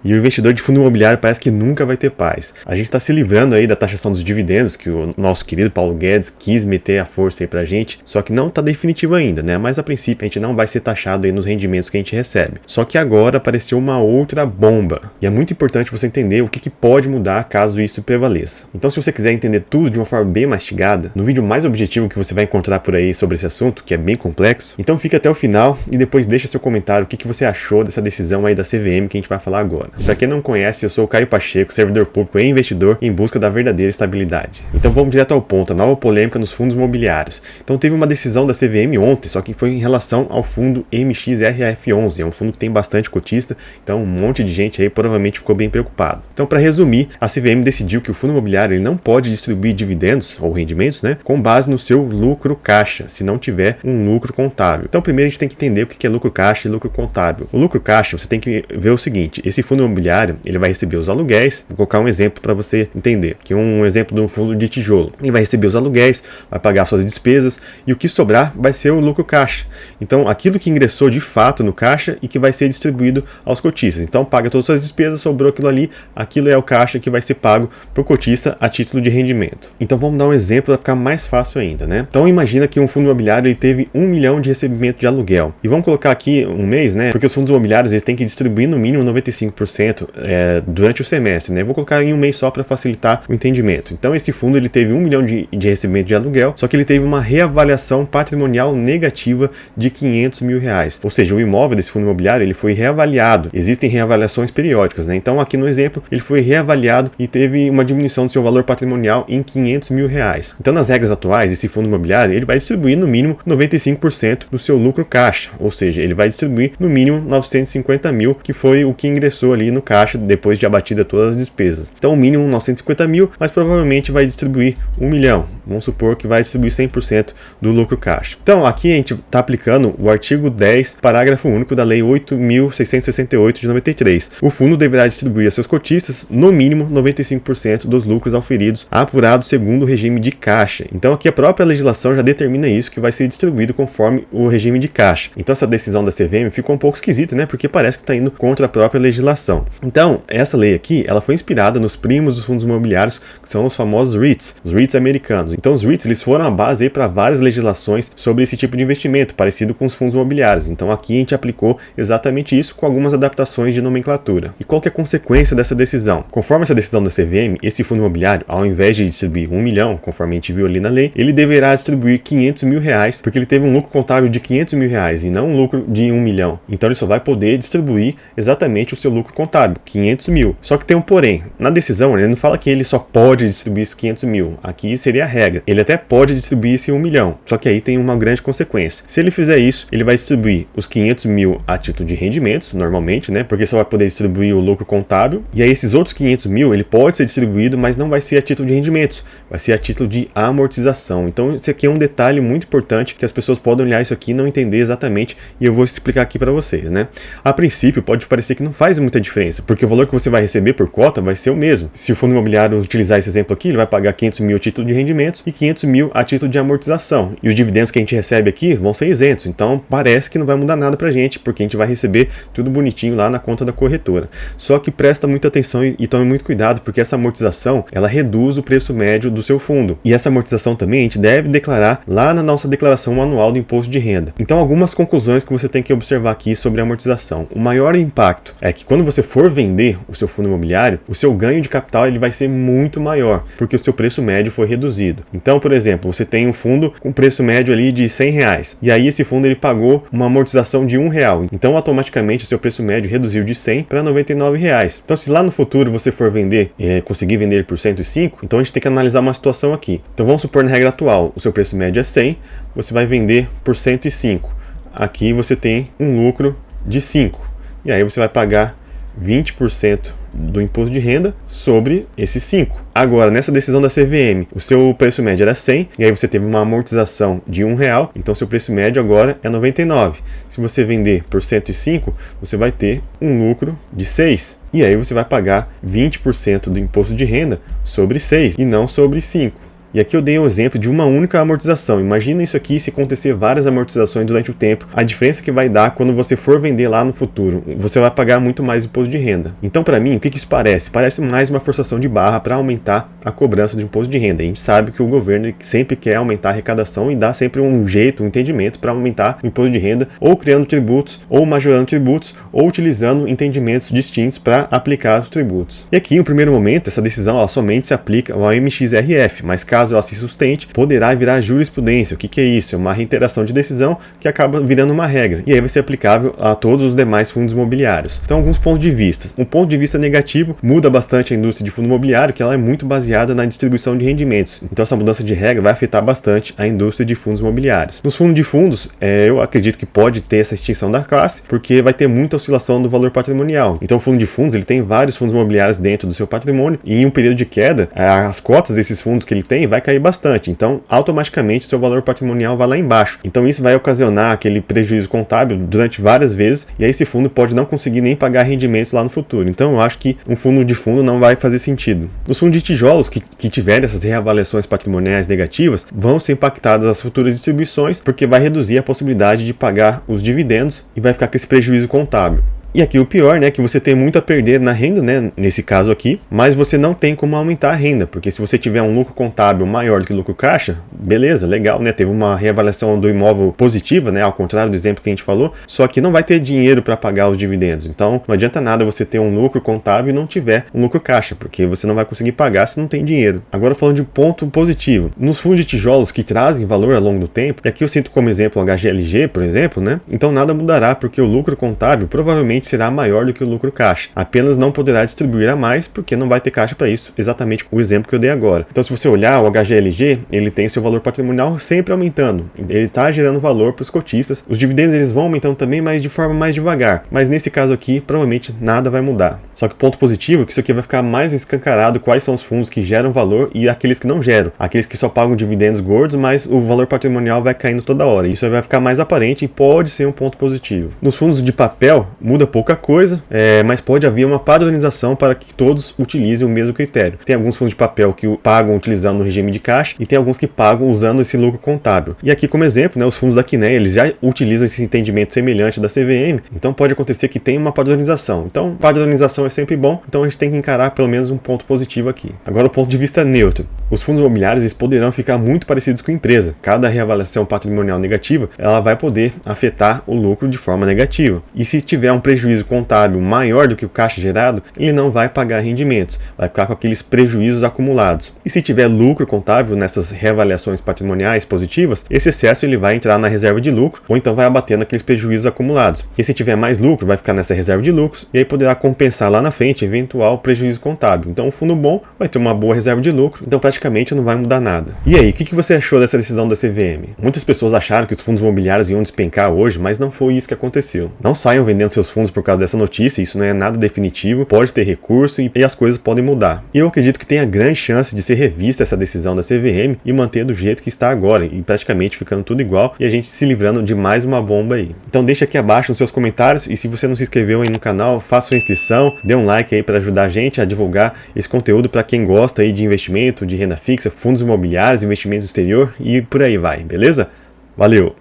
E o investidor de fundo imobiliário parece que nunca vai ter paz. A gente está se livrando aí da taxação dos dividendos, que o nosso querido Paulo Guedes quis meter a força aí pra gente, só que não está definitivo ainda, né? Mas a princípio a gente não vai ser taxado aí nos rendimentos que a gente recebe. Só que agora apareceu uma outra bomba. E é muito importante você entender o que pode mudar caso isso prevaleça. Então, se você quiser entender tudo de uma forma bem mastigada, no vídeo mais objetivo que você vai encontrar por aí sobre esse assunto, que é bem complexo, então fica até o final e depois deixa seu comentário o que você achou dessa decisão aí da CVM que a gente vai falar agora. Para quem não conhece, eu sou o Caio Pacheco, servidor público e investidor em busca da verdadeira estabilidade. Então vamos direto ao ponto, a nova polêmica nos fundos imobiliários. Então teve uma decisão da CVM ontem, só que foi em relação ao fundo MXRF11, é um fundo que tem bastante cotista, então um monte de gente aí provavelmente ficou bem preocupado. Então, para resumir, a CVM decidiu que o fundo imobiliário ele não pode distribuir dividendos ou rendimentos, né, com base no seu lucro caixa, se não tiver um lucro contábil. Então, primeiro a gente tem que entender o que é lucro caixa e lucro contábil. O lucro caixa, você tem que ver o seguinte, esse fundo imobiliário, ele vai receber os aluguéis, vou colocar um exemplo para você entender, que é um exemplo de um fundo de tijolo. Ele vai receber os aluguéis, vai pagar suas despesas e o que sobrar vai ser o lucro caixa. Então, aquilo que ingressou de fato no caixa e que vai ser distribuído aos cotistas. Então, paga todas as suas despesas, sobrou aquilo ali, aquilo é o caixa que vai ser pago para o cotista a título de rendimento. Então, vamos dar um exemplo para ficar mais fácil ainda, né? Então, imagina que um fundo imobiliário ele teve 1 milhão de recebimento de aluguel. E vamos colocar aqui um mês, né? Porque os fundos imobiliários eles têm que distribuir no mínimo 95% durante o semestre, né? Vou colocar em um mês só para facilitar o entendimento. Então, esse fundo ele teve 1 milhão de recebimento de aluguel, só que ele teve uma reavaliação patrimonial negativa de R$500 mil. Ou seja, o imóvel desse fundo imobiliário ele foi reavaliado. Existem reavaliações periódicas, né? Então, aqui no exemplo, ele foi reavaliado e teve uma diminuição do seu valor patrimonial em R$500 mil. Então, nas regras atuais, esse fundo imobiliário ele vai distribuir no mínimo 95% do seu lucro caixa, ou seja, ele vai distribuir no mínimo 950 mil, que foi o que ingressou ali no caixa depois de abatida todas as despesas. Então, o mínimo 950 mil, mas provavelmente vai distribuir 1 milhão. Vamos supor que vai distribuir 100% do lucro caixa. Então, aqui a gente está aplicando o artigo 10, parágrafo único da Lei 8.668 de 93. O fundo deverá distribuir a seus cotistas, no mínimo, 95% dos lucros auferidos, apurados segundo o regime de caixa. Então, aqui a própria legislação já determina isso, que vai ser distribuído conforme o regime de caixa. Então, essa decisão da CVM ficou um pouco esquisita, né? Porque parece que está indo contra a própria legislação. Então, essa lei aqui, ela foi inspirada nos primos dos fundos imobiliários, que são os famosos REITs, os REITs americanos. Então, os REITs, eles foram a base para várias legislações sobre esse tipo de investimento, parecido com os fundos imobiliários. Então, aqui a gente aplicou exatamente isso com algumas adaptações de nomenclatura. E qual que é a consequência dessa decisão? Conforme essa decisão da CVM, esse fundo imobiliário, ao invés de distribuir 1 milhão, conforme a gente viu ali na lei, ele deverá distribuir R$500 mil, porque ele teve um lucro contábil de R$500 mil e não um lucro de 1 milhão. Então, ele só vai poder distribuir exatamente o seu lucro contábil, 500 mil. Só que tem um porém. Na decisão, ele não fala que ele só pode distribuir esses 500 mil. Aqui seria a regra. Ele até pode distribuir esse 1 milhão. Só que aí tem uma grande consequência. Se ele fizer isso, ele vai distribuir os 500 mil a título de rendimentos, normalmente, né? Porque só vai poder distribuir o lucro contábil. E aí esses outros 500 mil, ele pode ser distribuído, mas não vai ser a título de rendimentos. Vai ser a título de amortização. Então, esse aqui é um detalhe muito importante que as pessoas podem olhar isso aqui e não entender exatamente. E eu vou explicar aqui para vocês, né? A princípio, pode parecer que não faz muita diferença, porque o valor que você vai receber por cota vai ser o mesmo. Se o fundo imobiliário utilizar esse exemplo aqui, ele vai pagar 500 mil a título de rendimentos e 500 mil a título de amortização. E os dividendos que a gente recebe aqui vão ser isentos. Então, parece que não vai mudar nada pra gente, porque a gente vai receber tudo bonitinho lá na conta da corretora. Só que presta muita atenção e tome muito cuidado, porque essa amortização, ela reduz o preço médio do seu fundo. E essa amortização também a gente deve declarar lá na nossa declaração anual do imposto de renda. Então, algumas conclusões que você tem que observar aqui sobre a amortização. O maior impacto é que quando você for vender o seu fundo imobiliário, o seu ganho de capital ele vai ser muito maior, porque o seu preço médio foi reduzido. Então, por exemplo, você tem um fundo com preço médio ali de R$100, e aí esse fundo ele pagou uma amortização de R$1. Então, automaticamente, o seu preço médio reduziu de 100 para R$99. Então, se lá no futuro você for vender, conseguir vender ele por 105, então a gente tem que analisar uma situação aqui. Então, vamos supor na regra atual, o seu preço médio é 100, você vai vender por 105. Aqui você tem um lucro de 5. E aí você vai pagar 20% do imposto de renda sobre esses 5. Agora, nessa decisão da CVM, o seu preço médio era 100, e aí você teve uma amortização de R$1, então seu preço médio agora é 99. Se você vender por 105, você vai ter um lucro de 6. E aí você vai pagar 20% do imposto de renda sobre 6 e não sobre 5. E aqui eu dei um exemplo de uma única amortização. Imagina isso aqui se acontecer várias amortizações durante o tempo. A diferença que vai dar quando você for vender lá no futuro. Você vai pagar muito mais imposto de renda. Então, para mim, o que isso parece? Parece mais uma forçação de barra para aumentar a cobrança de imposto de renda. A gente sabe que o governo sempre quer aumentar a arrecadação e dá sempre um jeito, um entendimento para aumentar o imposto de renda, ou criando tributos, ou majorando tributos, ou utilizando entendimentos distintos para aplicar os tributos. E aqui, no primeiro momento, essa decisão ela somente se aplica ao MXRF, mas caso ela se sustente, poderá virar jurisprudência. O que é isso? É uma reiteração de decisão que acaba virando uma regra, e aí vai ser aplicável a todos os demais fundos imobiliários. Então, alguns pontos de vista. Um ponto de vista negativo muda bastante a indústria de fundo imobiliário, que ela é muito baseada na distribuição de rendimentos. Então, essa mudança de regra vai afetar bastante a indústria de fundos imobiliários. Nos fundos de fundos, eu acredito que pode ter essa extinção da classe, porque vai ter muita oscilação do valor patrimonial. Então, o fundo de fundos, ele tem vários fundos imobiliários dentro do seu patrimônio, e em um período de queda, as cotas desses fundos que ele tem vai cair bastante. Então, automaticamente, o seu valor patrimonial vai lá embaixo. Então, isso vai ocasionar aquele prejuízo contábil durante várias vezes, e aí esse fundo pode não conseguir nem pagar rendimentos lá no futuro. Então, eu acho que um fundo de fundo não vai fazer sentido. Os fundos de tijolos que tiverem essas reavaliações patrimoniais negativas vão ser impactadas as futuras distribuições, porque vai reduzir a possibilidade de pagar os dividendos e vai ficar com esse prejuízo contábil. E aqui o pior, né, que você tem muito a perder na renda, né, nesse caso aqui, mas você não tem como aumentar a renda, porque se você tiver um lucro contábil maior do que o lucro caixa, beleza, legal, né, teve uma reavaliação do imóvel positiva, né, ao contrário do exemplo que a gente falou, só que não vai ter dinheiro para pagar os dividendos. Então, não adianta nada você ter um lucro contábil e não tiver um lucro caixa, porque você não vai conseguir pagar se não tem dinheiro. Agora falando de ponto positivo, nos fundos de tijolos que trazem valor ao longo do tempo, e aqui eu cito como exemplo o HGLG, por exemplo, né, então nada mudará, porque o lucro contábil provavelmente será maior do que o lucro caixa. Apenas não poderá distribuir a mais porque não vai ter caixa para isso, exatamente o exemplo que eu dei agora. Então, se você olhar o HGLG, ele tem seu valor patrimonial sempre aumentando. Ele está gerando valor para os cotistas. Os dividendos eles vão aumentando também, mas de forma mais devagar. Mas nesse caso aqui, provavelmente nada vai mudar. Só que o ponto positivo é que isso aqui vai ficar mais escancarado quais são os fundos que geram valor e aqueles que não geram. Aqueles que só pagam dividendos gordos, mas o valor patrimonial vai caindo toda hora. Isso aí vai ficar mais aparente e pode ser um ponto positivo. Nos fundos de papel, muda pouca coisa, mas pode haver uma padronização para que todos utilizem o mesmo critério. Tem alguns fundos de papel que pagam utilizando o regime de caixa e tem alguns que pagam usando esse lucro contábil. E aqui como exemplo, né, os fundos da Quinéia, eles já utilizam esse entendimento semelhante da CVM, então pode acontecer que tenha uma padronização. Então, padronização é sempre bom, então a gente tem que encarar pelo menos um ponto positivo aqui. Agora, o ponto de vista neutro. Os fundos imobiliários eles poderão ficar muito parecidos com a empresa. Cada reavaliação patrimonial negativa, ela vai poder afetar o lucro de forma negativa. E se tiver um prejuízo contábil maior do que o caixa gerado, ele não vai pagar rendimentos, vai ficar com aqueles prejuízos acumulados. E se tiver lucro contábil nessas reavaliações patrimoniais positivas, esse excesso ele vai entrar na reserva de lucro, ou então vai abater naqueles prejuízos acumulados. E se tiver mais lucro, vai ficar nessa reserva de lucros, e aí poderá compensar lá na frente eventual prejuízo contábil. Então o fundo bom vai ter uma boa reserva de lucro, então praticamente não vai mudar nada. E aí, o que você achou dessa decisão da CVM? Muitas pessoas acharam que os fundos imobiliários iam despencar hoje, mas não foi isso que aconteceu. Não saiam vendendo seus fundos por causa dessa notícia, isso não é nada definitivo, pode ter recurso e as coisas podem mudar. E eu acredito que tem a grande chance de ser revista essa decisão da CVM e manter do jeito que está agora, e praticamente ficando tudo igual e a gente se livrando de mais uma bomba aí. Então deixa aqui abaixo nos seus comentários e se você não se inscreveu aí no canal, faça sua inscrição, dê um like aí para ajudar a gente a divulgar esse conteúdo para quem gosta aí de investimento, de renda fixa, fundos imobiliários, investimento exterior e por aí vai, beleza? Valeu!